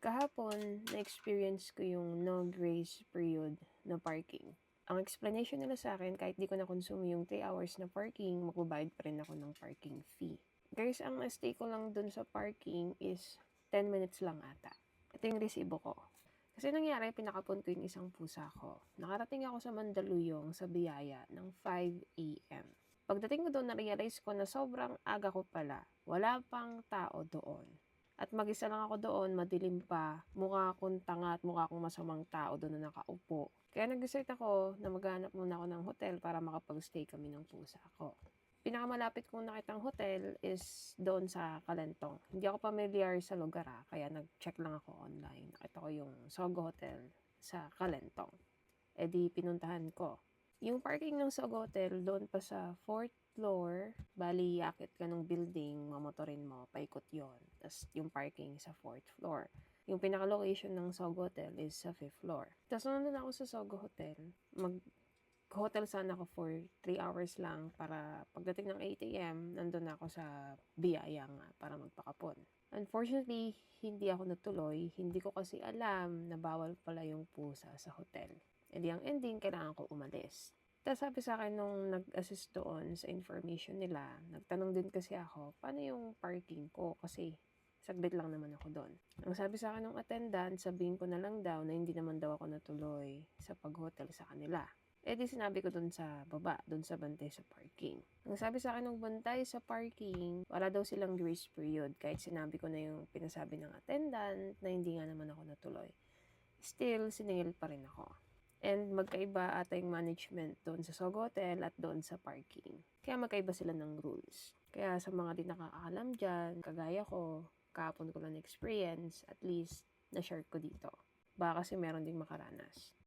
Kahapon, na-experience ko yung no grace period na parking. Ang explanation nila sa akin, kahit di ko na-consume yung 3 hours na parking, magbabayad pa rin ako ng parking fee. Guys, ang na-stay ko lang dun sa parking is 10 minutes lang ata. Ito yung resibo ko. Kasi nangyari, pinakapon ko yung isang pusa ko. Nakarating ako sa Mandaluyong sa Biyaya ng 5 a.m. Pagdating ko doon, na-realize ko na sobrang aga ko pala. Wala pang tao doon. At mag-isa lang ako doon, madilim pa, mukha akong tanga at mukha akong masamang tao doon na nakaupo. Kaya nag-decide ako na maghanap muna ako ng hotel para makapag-stay kami ng pusa ko. Pinakamalapit kong nakitang hotel is doon sa Kalentong. Hindi ako familiar sa lugar kaya nag-check lang ako online. Nakita ko yung Sogo Hotel sa Kalentong. E di pinuntahan ko. Yung parking ng Sogo Hotel doon pa sa 4th floor, bali yakit ka ng building, mamotorin mo, paikot yon. Tapos yung parking sa 4th floor. Yung pinaka-location ng Sogo Hotel is sa 5th floor. Tapos nandun ako sa Sogo Hotel, hotel sana ako for 3 hours lang para pagdating ng 8 a.m., nandun ako sa Biyaya nga para magpakapon. Unfortunately, hindi ako natuloy. Hindi ko kasi alam na bawal pala yung pusa sa hotel. E di ang ending, kailangan ko umalis. Tapos sabi sa akin nung nag-assist doon sa information nila, nagtanong din kasi ako, paano yung parking ko? Kasi saglit lang naman ako doon. Ang sabi sa akin ng attendant, sabihin ko na lang daw na hindi naman daw ako natuloy sa pag-hotel sa kanila. Eh di sinabi ko dun sa baba, dun sa bantay sa parking. Ang sabi sa akin ng bantay sa parking, wala daw silang grace period kahit sinabi ko na yung pinasabi ng attendant na hindi nga naman ako natuloy. Still, siningil pa rin ako. And magkaiba ata yung management doon sa Sogo Hotel at doon sa parking. Kaya magkaiba sila ng rules. Kaya sa mga di nakakaalam dyan, kagaya ko, kahapon ko lang experience, at least na-share ko dito. Baka kasi meron ding makaranas.